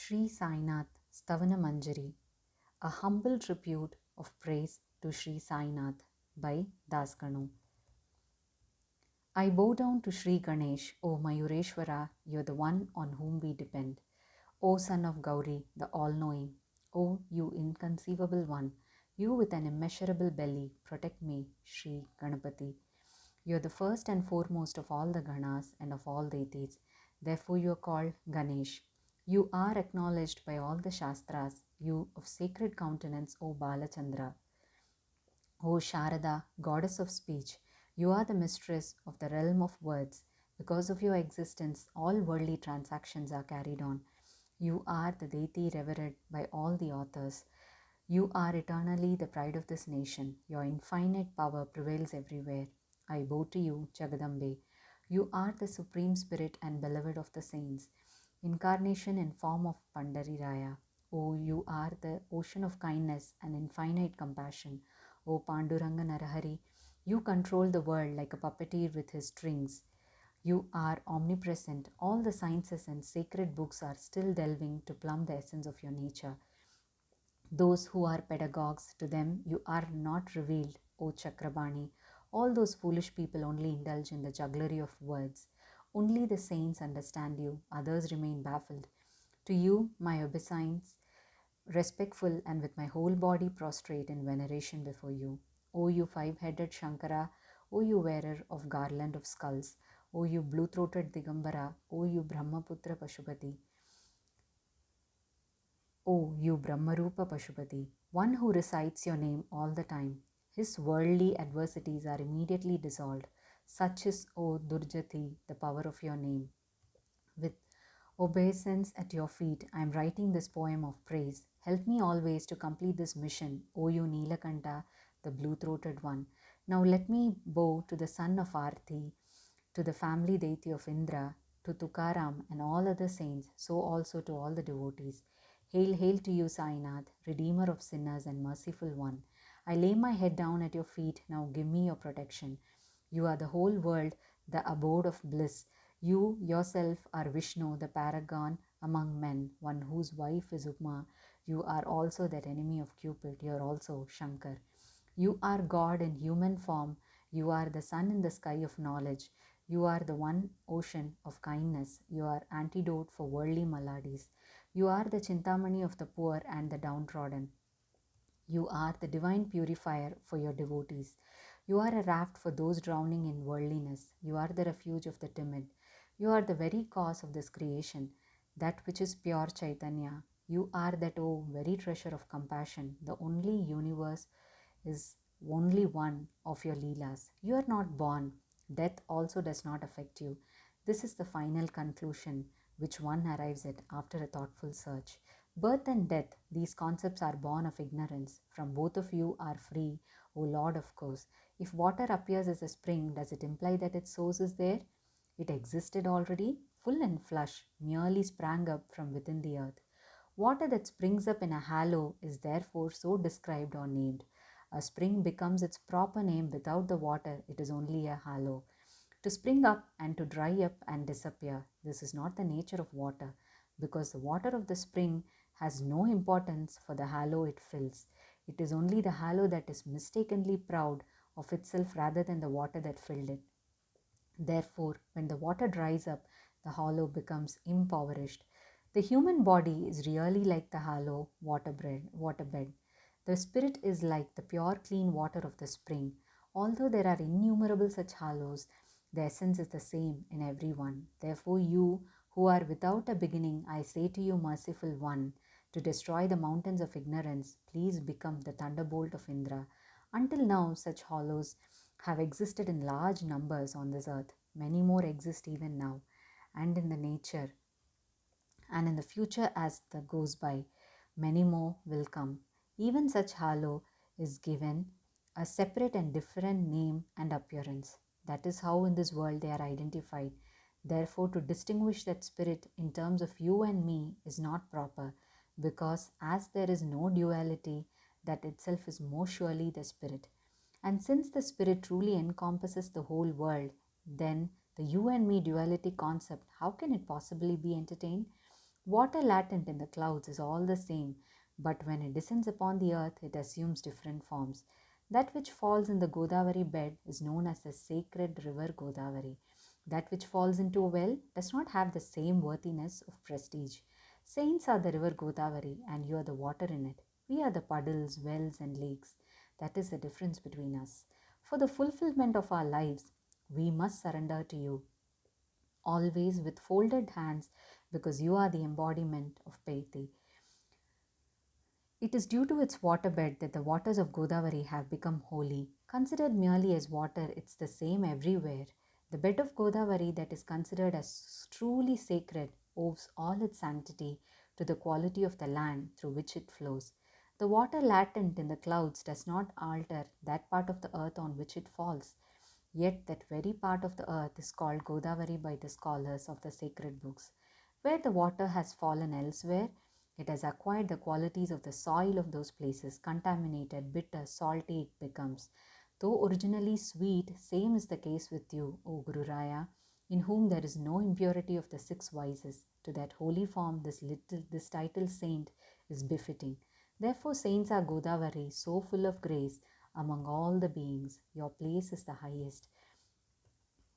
Sri Sainath Stavana Manjari, a humble tribute of praise to Sri Sainath by Das Ganu. I bow down to Sri Ganesh, O Mayureshwara, you are the one on whom we depend. O son of Gauri, the all-knowing, O you inconceivable one, you with an immeasurable belly, protect me, Sri Ganapati. You are the first and foremost of all the Ganas and of all deities. Therefore, you are called Ganesh. You are acknowledged by all the Shastras, you of sacred countenance, O Balachandra. O Sharada, goddess of speech, you are the mistress of the realm of words. Because of your existence, all worldly transactions are carried on. You are the deity revered by all the authors. You are eternally the pride of this nation. Your infinite power prevails everywhere. I bow to you, Jagadambe. You are the supreme spirit and beloved of the saints, incarnation in form of Pandariraya. O you are the ocean of kindness and infinite compassion. O Panduranga Narahari, you control the world like a puppeteer with his strings. You are omnipresent. All the sciences and sacred books are still delving to plumb the essence of your nature. Those who are pedagogues, to them you are not revealed, O Chakrabani. All those foolish people only indulge in the jugglery of words. Only the saints understand you, others remain baffled. To you, my obeisance, respectful and with my whole body prostrate in veneration before you. O you five-headed Shankara, O you wearer of garland of skulls, O you blue-throated Digambara, O you Brahmaputra Pashupati, O you Brahmarupa Pashupati, one who recites your name all the time. His worldly adversities are immediately dissolved. Such is, O Durjati, the power of your name. With obeisance at your feet, I am writing this poem of praise. Help me always to complete this mission, O you Neelakanta, the blue-throated one. Now let me bow to the son of Arti, to the family deity of Indra, to Tukaram and all other saints, so also to all the devotees. Hail, hail to you, Sainath, Redeemer of sinners and merciful one. I lay my head down at your feet, now give me your protection. You are the whole world, the abode of bliss. You yourself are Vishnu, the paragon among men, one whose wife is Uma. You are also that enemy of Cupid. You are also Shankar. You are God in human form. You are the sun in the sky of knowledge. You are the one ocean of kindness. You are antidote for worldly maladies. You are the Chintamani of the poor and the downtrodden. You are the divine purifier for your devotees. You are a raft for those drowning in worldliness. You are the refuge of the timid. You are the very cause of this creation, that which is pure Chaitanya. You are that, oh, very treasure of compassion. The only universe is only one of your Leelas. You are not born. Death also does not affect you. This is the final conclusion which one arrives at after a thoughtful search. Birth and death, these concepts are born of ignorance. From both of you are free, O Lord, of course. If water appears as a spring, does it imply that its source is there? It existed already, full and flush, merely sprang up from within the earth. Water that springs up in a hollow is therefore so described or named. A spring becomes its proper name without the water, it is only a hollow. To spring up and to dry up and disappear, this is not the nature of water, because the water of the spring has no importance for the hollow it fills. It is only the hollow that is mistakenly proud of itself rather than the water that filled it. Therefore, when the water dries up, the hollow becomes impoverished. The human body is really like the hollow waterbed. The spirit is like the pure, clean water of the spring. Although there are innumerable such hollows, the essence is the same in every one. Therefore, you who are without a beginning, I say to you, merciful one, to destroy the mountains of ignorance, please become the thunderbolt of Indra. Until now, such hollows have existed in large numbers on this earth. Many more exist even now, and in the nature, and in the future as the goes by, many more will come. Even such hollow is given a separate and different name and appearance. That is how in this world they are identified. Therefore, to distinguish that spirit in terms of you and me is not proper, because as there is no duality, that itself is more surely the spirit. And since the spirit truly encompasses the whole world, then the you and me duality concept, how can it possibly be entertained? Water latent in the clouds is all the same, but when it descends upon the earth, it assumes different forms. That which falls in the Godavari bed is known as the sacred river Godavari. That which falls into a well does not have the same worthiness of prestige. Saints are the river Godavari, and you are the water in it. We are the puddles, wells, and lakes. That is the difference between us. For the fulfillment of our lives, we must surrender to you, always with folded hands, because you are the embodiment of piety. It is due to its waterbed that the waters of Godavari have become holy. Considered merely as water, it's the same everywhere. The bed of Godavari that is considered as truly sacred owes all its sanctity to the quality of the land through which it flows. The water latent in the clouds does not alter that part of the earth on which it falls. Yet that very part of the earth is called Godavari by the scholars of the sacred books. Where the water has fallen elsewhere, it has acquired the qualities of the soil of those places. Contaminated, bitter, salty it becomes. Though originally sweet, same is the case with you, O Guru Raya, in whom there is no impurity of the six vices. To that holy form, this title saint is befitting. Therefore, saints are Godavari, so full of grace among all the beings. Your place is the highest.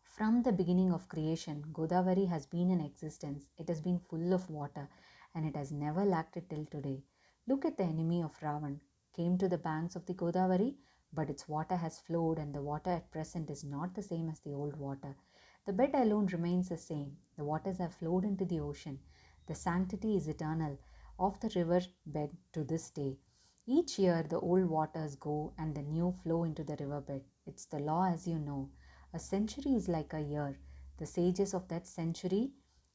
From the beginning of creation, Godavari has been in existence. It has been full of water and it has never lacked it till today. Look at the enemy of Ravan. Came to the banks of the Godavari, but its water has flowed, and the water at present is not the same as the old water. The bed alone remains the same. The waters have flowed into the ocean. The sanctity is eternal of the river bed to this day. Each year, the old waters go and the new flow into the riverbed. It's the law, as you know. A century is like a year. The sages of that century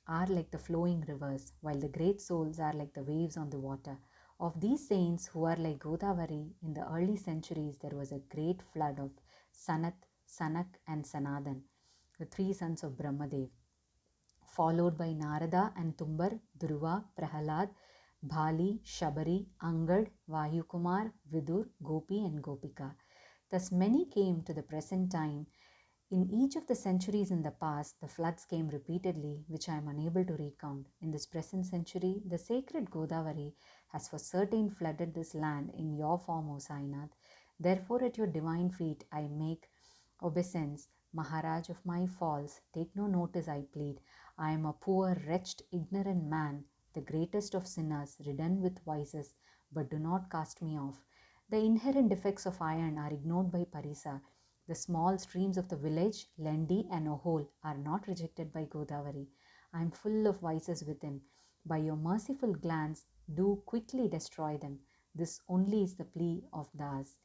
are like the flowing rivers, while the great souls are like the waves on the water. Of these saints who are like Godavari, in the early centuries there was a great flood of Sanat, Sanak, and Sanatan, the three sons of Brahmadev, followed by Narada and Tumbar, Dhruva, Prahalad, Bali, Shabari, Angad, Vayukumar, Vidur, Gopi, and Gopika. Thus many came to the present time. In each of the centuries in the past, the floods came repeatedly, which I am unable to recount. In this present century, the sacred Godavari has for certain flooded this land in your form, O Sainath. Therefore, at your divine feet, I make obeisance. Maharaj of my faults, take no notice, I plead. I am a poor, wretched, ignorant man, the greatest of sinners, ridden with vices, but do not cast me off. The inherent defects of iron are ignored by Parisa. The small streams of the village, Lendi and Ohol, are not rejected by Godavari. I am full of vices within. By your merciful glance, do quickly destroy them. This only is the plea of Das.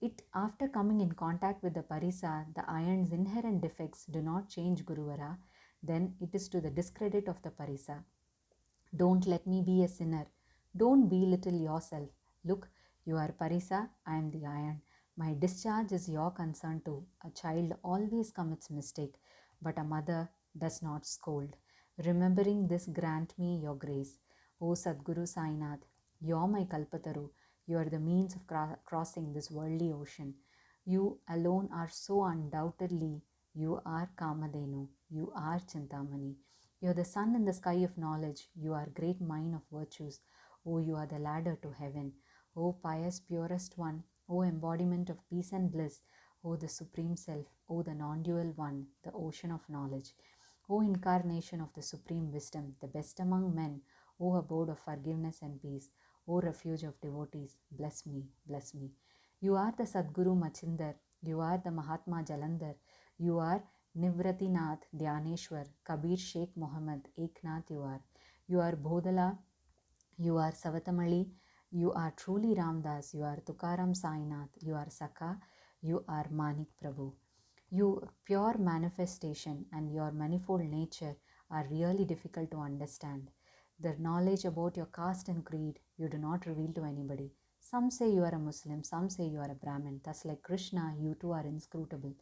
It, after coming in contact with the Parisa, the iron's inherent defects do not change Guruvara, then it is to the discredit of the Parisa. Don't let me be a sinner. Don't belittle yourself. Look, you are Parisa, I am the iron. My discharge is your concern too. A child always commits mistake, but a mother does not scold. Remembering this, grant me your grace. O Sadguru Sainath, you are my Kalpataru. You are the means of crossing this worldly ocean. You alone are so undoubtedly. You are Kamadhenu. You are Chintamani. You are the sun in the sky of knowledge. You are great mine of virtues. Oh, you are the ladder to heaven. O pious, purest one. O embodiment of peace and bliss. O the Supreme Self. O the non-dual one, the ocean of knowledge. O incarnation of the Supreme Wisdom, the best among men. O abode of forgiveness and peace. O refuge of devotees. Bless me, bless me. You are the Sadguru Machindar. You are the Mahatma Jalandhar. You are Nivratinath Dhyaneshwar, Kabir Sheikh Mohammed, Eknath you are. You are Bodhala, you are Savatamali, you are truly Ramdas, you are Tukaram Sainath, you are Sakha, you are Manik Prabhu. Your pure manifestation and your manifold nature are really difficult to understand. The knowledge about your caste and creed you do not reveal to anybody. Some say you are a Muslim, some say you are a Brahmin. Thus, like Krishna, you too are inscrutable.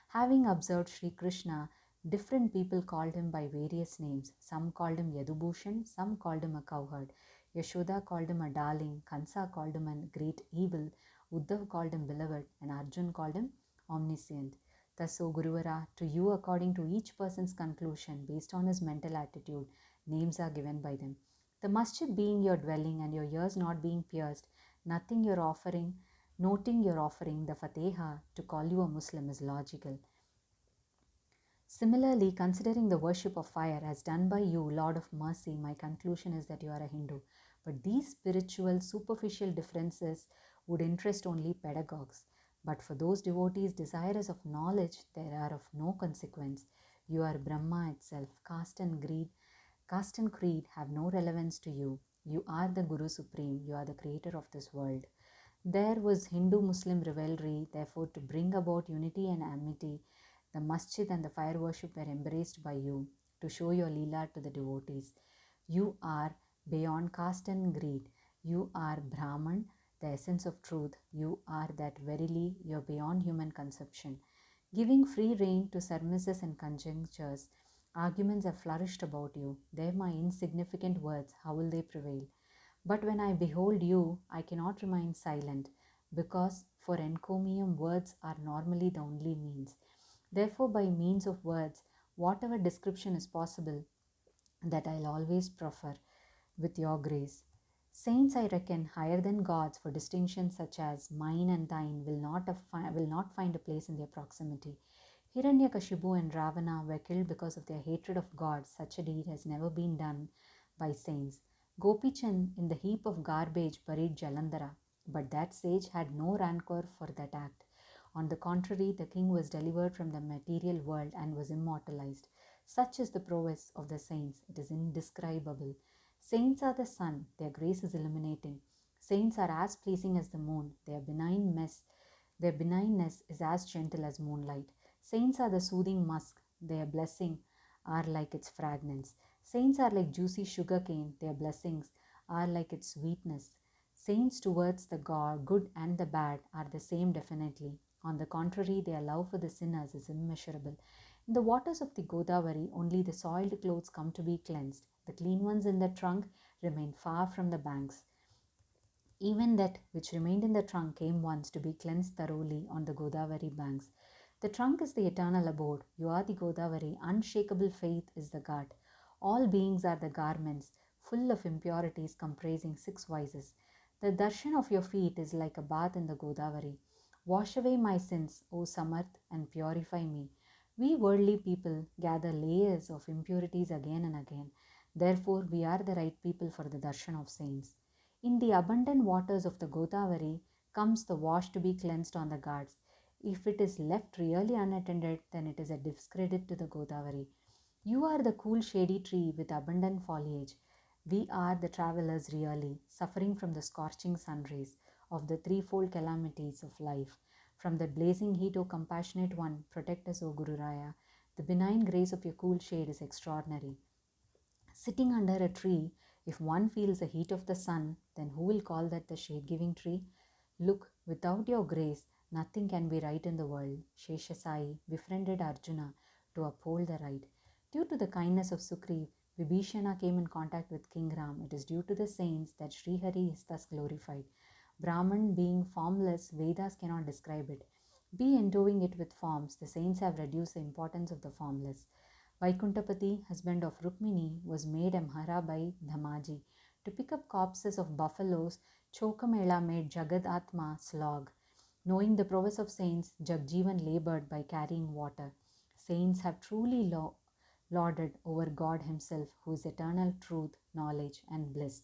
Having observed Sri Krishna, different people called him by various names. Some called him Yadubhushan, some called him a cowherd. Yashoda called him a darling, Kansa called him a great evil, Uddhav called him beloved, and Arjun called him omniscient. Thus, O Guruvara, to you, according to each person's conclusion, based on his mental attitude, names are given by them. The masjid being your dwelling and your ears not being pierced, noting your offering the Fatiha to call you a Muslim is logical. Similarly, considering the worship of fire as done by you, Lord of Mercy, my conclusion is that you are a Hindu. But these spiritual, superficial differences would interest only pedagogues. But for those devotees desirous of knowledge, they are of no consequence. You are Brahma itself. Caste and creed have no relevance to you. You are the Guru Supreme. You are the creator of this world. There was Hindu Muslim rivalry, therefore, to bring about unity and amity. The masjid and the fire worship were embraced by you to show your Leela to the devotees. You are beyond caste and greed. You are Brahman, the essence of truth. You are that verily, you're beyond human conception. Giving free rein to surmises and conjectures, arguments have flourished about you. They're my insignificant words. How will they prevail? But when I behold you, I cannot remain silent, because for encomium words are normally the only means. Therefore, by means of words, whatever description is possible, that I'll always prefer, with your grace. Saints I reckon higher than gods, for distinctions such as mine and thine will not find a place in their proximity. Hiranyakashipu and Ravana were killed because of their hatred of God. Such a deed has never been done by saints. Gopichand in the heap of garbage buried Jalandhara, but that sage had no rancor for that act. On the contrary, the king was delivered from the material world and was immortalized. Such is the prowess of the saints, it is indescribable. Saints are the sun, their grace is illuminating. Saints are as pleasing as the moon, their benignness is as gentle as moonlight. Saints are the soothing musk, their blessing are like its fragrance. Saints are like juicy sugar cane, their blessings are like its sweetness. Saints towards the God, good and the bad are the same definitely. On the contrary, their love for the sinners is immeasurable. In the waters of the Godavari, only the soiled clothes come to be cleansed. The clean ones in the trunk remain far from the banks. Even that which remained in the trunk came once to be cleansed thoroughly on the Godavari banks. The trunk is the eternal abode. You are the Godavari. Unshakable faith is the ghat. All beings are the garments, full of impurities comprising 6 vices. The darshan of your feet is like a bath in the Godavari. Wash away my sins, O Samarth, and purify me. We worldly people gather layers of impurities again and again. Therefore, we are the right people for the darshan of saints. In the abundant waters of the Godavari comes the wash to be cleansed on the ghats. If it is left really unattended, then it is a discredit to the Godavari. You are the cool shady tree with abundant foliage. We are the travelers really, suffering from the scorching sun rays of the threefold calamities of life. From the blazing heat, O compassionate one, protect us, O Guru Raya. The benign grace of your cool shade is extraordinary. Sitting under a tree, if one feels the heat of the sun, then who will call that the shade giving tree? Look, without your grace, nothing can be right in the world. Sheshasai befriended Arjuna to uphold the right. Due to the kindness of Sugriv, Vibhishana came in contact with King Ram. It is due to the saints that Srihari is thus glorified. Brahman being formless, Vedas cannot describe it. Be endowing it with forms, the saints have reduced the importance of the formless. Vaikuntapati, husband of Rukmini, was made a Mahara by Dhamaji. To pick up corpses of buffaloes, Chokamela made Jagadatma slog. Knowing the prowess of saints, Jagjeevan labored by carrying water. Saints have truly lauded over God Himself, who is eternal truth, knowledge, and bliss.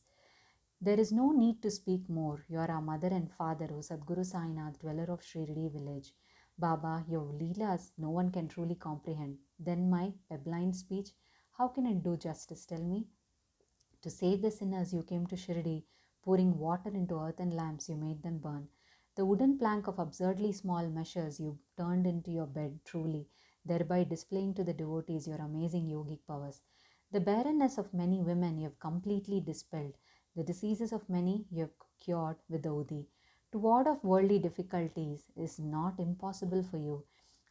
There is no need to speak more. You are our mother and father, O Sadguru Sainath, dweller of Shirdi village. Baba, your Leelas no one can truly comprehend. Then my blind speech, how can it do justice? Tell me. To save the sinners, you came to Shirdi, pouring water into earthen lamps, you made them burn. The wooden plank of absurdly small measures you turned into your bed, truly, thereby displaying to the devotees your amazing yogic powers. The barrenness of many women you have completely dispelled. The diseases of many you have cured with the Udi. To ward off worldly difficulties is not impossible for you.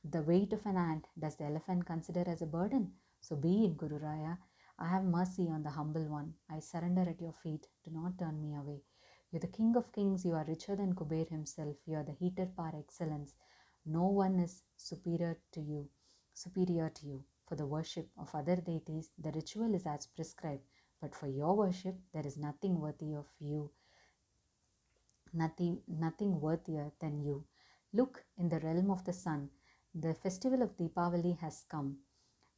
The weight of an ant does the elephant consider as a burden? So be it, Guru Raya. I have mercy on the humble one. I surrender at your feet. Do not turn me away. You are the King of Kings. You are richer than Kuber himself. You are the heater par excellence. No one is superior to you. For the worship of other deities, the ritual is as prescribed, but for your worship, there is nothing worthy of you, nothing worthier than you. Look, in the realm of the sun, the festival of Deepavali has come.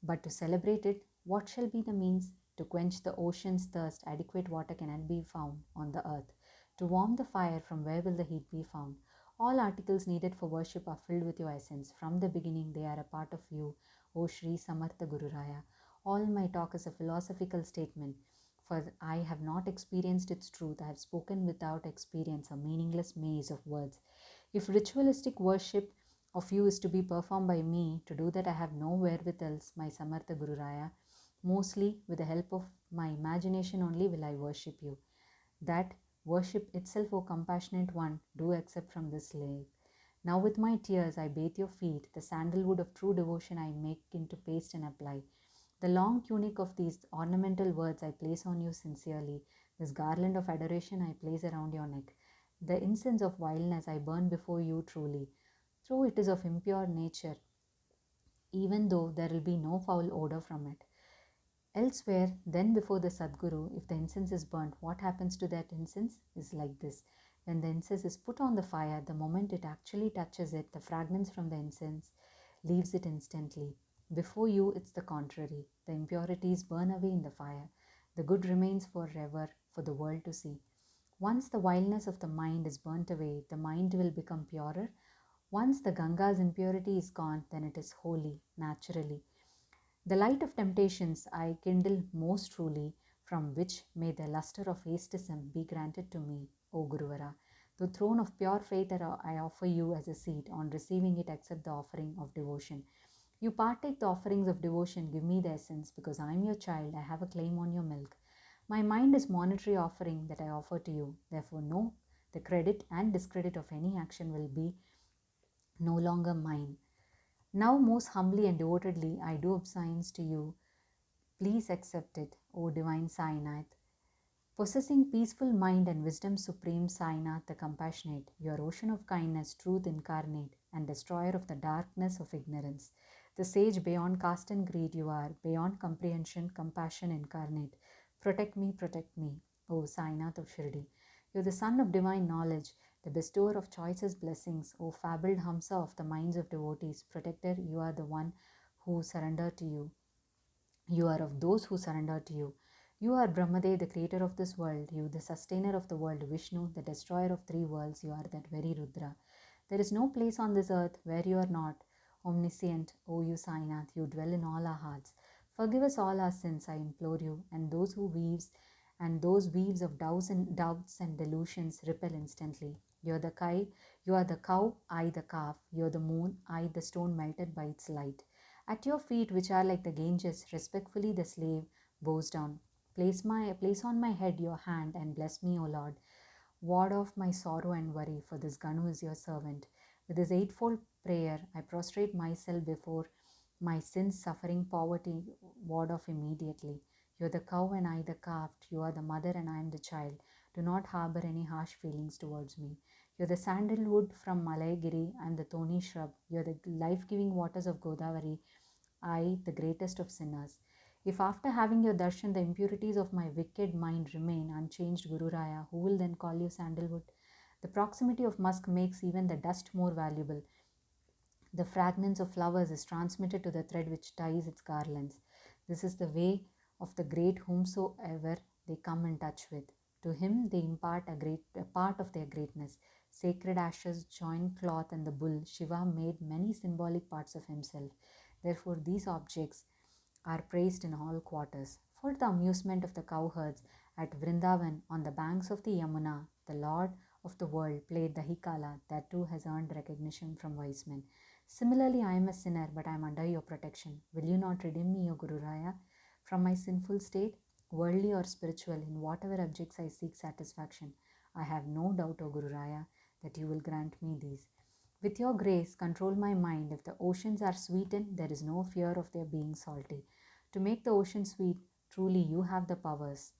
But to celebrate it, what shall be the means? To quench the ocean's thirst, adequate water cannot be found on the earth. To warm the fire, from where will the heat be found? All articles needed for worship are filled with your essence. From the beginning, they are a part of you, O Sri Samartha Guru Raya. All my talk is a philosophical statement, for I have not experienced its truth. I have spoken without experience, a meaningless maze of words. If ritualistic worship of you is to be performed by me, to do that I have no wherewithals, my Samartha Guru Raya. Mostly, with the help of my imagination only, will I worship you. That worship itself, O compassionate one, do accept from this slave. Now with my tears I bathe your feet, the sandalwood of true devotion I make into paste and apply. The long tunic of these ornamental words I place on you sincerely. This garland of adoration I place around your neck. The incense of vileness I burn before you truly. Though it is of impure nature, even though there will be no foul odor from it. Elsewhere, then before the Sadguru, if the incense is burnt, what happens to that incense is like this. When the incense is put on the fire, the moment it actually touches it, the fragrance from the incense leaves it instantly. Before you, it's the contrary. The impurities burn away in the fire. The good remains forever for the world to see. Once the vileness of the mind is burnt away, the mind will become purer. Once the Ganga's impurity is gone, then it is holy, naturally. The light of temptations I kindle most truly, from which may the lustre of atheism be granted to me, O Guruvara. The throne of pure faith I offer you as a seat. On receiving it, accept the offering of devotion. You partake the offerings of devotion, give me the essence, because I am your child, I have a claim on your milk. My mind is monetary offering that I offer to you. Therefore, no, the credit and discredit of any action will be no longer mine. Now, most humbly and devotedly, I do obeisance to you. Please accept it, O divine Sainath. Possessing peaceful mind and wisdom supreme, Sainath the compassionate, your ocean of kindness, truth incarnate, and destroyer of the darkness of ignorance. The sage beyond caste and greed you are, beyond comprehension, compassion incarnate. Protect me, O Sainath of Shirdi. You are the son of divine knowledge, the bestower of choicest blessings, O fabled Hamsa of the minds of devotees. Protector, you are the one who surrender to you. You are of those who surrender to you. You are Brahmadev, the creator of this world. You, the sustainer of the world. Vishnu, the destroyer of three worlds. You are that very Rudra. There is no place on this earth where you are not omniscient. O you Sainath, you dwell in all our hearts. Forgive us all our sins, I implore you, and those weaves of doubts and delusions repel instantly. You are the cow, I the calf. You are the moon, I the stone melted by its light. At your feet, which are like the Ganges, respectfully the slave bows down. Place on my head your hand and bless me, O Lord. Ward off my sorrow and worry, for this Ganu is your servant. With this eightfold prayer, I prostrate myself before my sins, suffering, poverty, ward off immediately. You are the cow and I the calf. You are the mother and I am the child. Do not harbor any harsh feelings towards me. You are the sandalwood from Malaygiri and the thorny shrub. You are the life-giving waters of Godavari. I, the greatest of sinners. If after having your darshan the impurities of my wicked mind remain unchanged, Guru Raya, who will then call you sandalwood? The proximity of musk makes even the dust more valuable. The fragrance of flowers is transmitted to the thread which ties its garlands. This is the way of the great whomsoever they come in touch with. To him they impart a part of their greatness. Sacred ashes, joint cloth, and the bull, Shiva made many symbolic parts of himself. Therefore, these objects are praised in all quarters. For the amusement of the cowherds at Vrindavan on the banks of the Yamuna, the Lord of the world played the Hikala, that too has earned recognition from wise men. Similarly, I am a sinner, but I am under your protection. Will you not redeem me, O Guru Raya, from my sinful state, worldly or spiritual, in whatever objects I seek satisfaction? I have no doubt, O Guru Raya, that you will grant me these. With your grace, control my mind. If the oceans are sweetened, there is no fear of their being salty. To make the ocean sweet, truly you have the powers.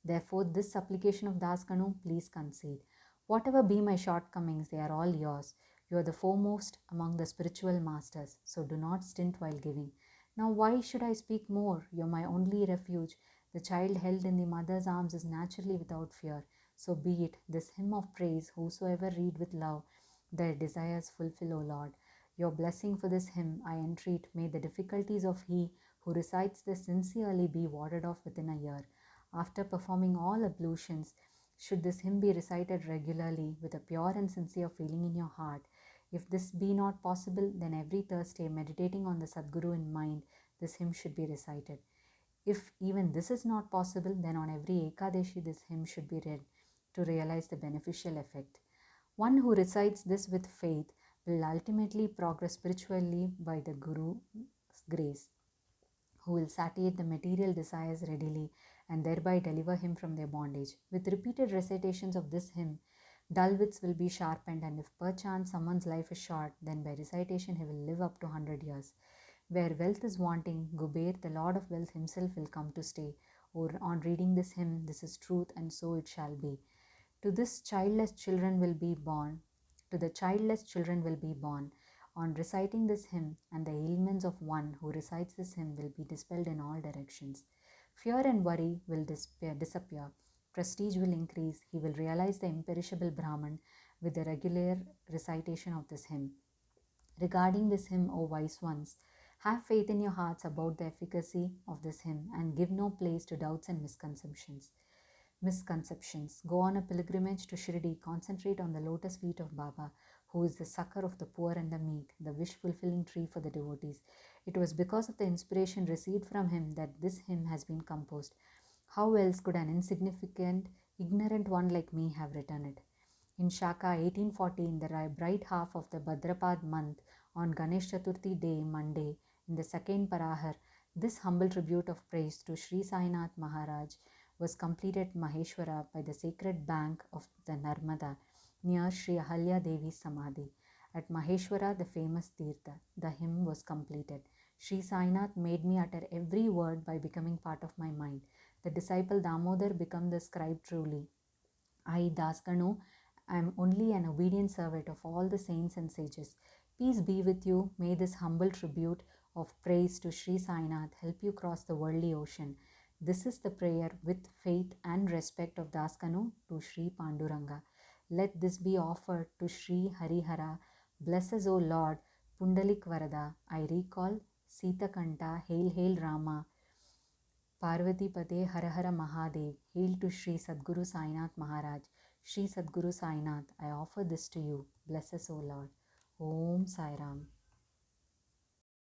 Therefore, this supplication of Das Kanu, please concede. Whatever be my shortcomings, they are all yours. You are the foremost among the spiritual masters, so do not stint while giving. Now, why should I speak more? You are my only refuge. The child held in the mother's arms is naturally without fear. So be it, this hymn of praise, whosoever read with love, their desires fulfill, O Lord. Your blessing for this hymn I entreat, may the difficulties of he who recites this sincerely be warded off within a year. After performing all ablutions, should this hymn be recited regularly with a pure and sincere feeling in your heart, if this be not possible, then every Thursday, meditating on the Sadguru in mind, this hymn should be recited. If even this is not possible, then on every Ekadeshi, this hymn should be read to realize the beneficial effect. One who recites this with faith will ultimately progress spiritually by the Guru's grace, who will satiate the material desires readily and thereby deliver him from their bondage. With repeated recitations of this hymn, dull wits will be sharpened, and if perchance someone's life is short, then by recitation he will live up to 100 years. Where wealth is wanting, Guber, the Lord of Wealth himself, will come to stay. Or on reading this hymn, this is truth, and so it shall be. To this childless children will be born. To the childless children will be born. On reciting this hymn, and the ailments of one who recites this hymn will be dispelled in all directions. Fear and worry will disappear. Prestige will increase. He will realize the imperishable Brahman with the regular recitation of this hymn. Regarding this hymn, O wise ones, have faith in your hearts about the efficacy of this hymn and give no place to doubts and misconceptions. Go on a pilgrimage to Shirdi, concentrate on the lotus feet of Baba, who is the succor of the poor and the meek, the wish fulfilling tree for the devotees. It was because of the inspiration received from him that this hymn has been composed. How else could an insignificant, ignorant one like me have written it? In Shaka 1840, in the bright half of the Bhadrapad month, on Ganesh Chaturthi day, Monday, in the second Parahar, this humble tribute of praise to Sri Sainath Maharaj was completed at Maheshwara by the sacred bank of the Narmada near Sri Ahalya Devi's Samadhi. At Maheshwara, the famous Tirtha, the hymn was completed. Sri Sainath made me utter every word by becoming part of my mind. The disciple Damodar became the scribe truly. I, Daskanu, am only an obedient servant of all the saints and sages. Peace be with you. May this humble tribute of praise to Sri Sainath help you cross the worldly ocean. This is the prayer with faith and respect of Daskanu to Sri Panduranga. Let this be offered to Sri Harihara. Bless us, O Lord, Pundalik Varada. I recall Sita Kanta, Hail, Hail Rama. Parvati Pade Hara Hara Mahadev. Hail to Sri Sadguru Sainath Maharaj. Sri Sadguru Sainath, I offer this to you. Bless us, O Lord. Om Sai Ram.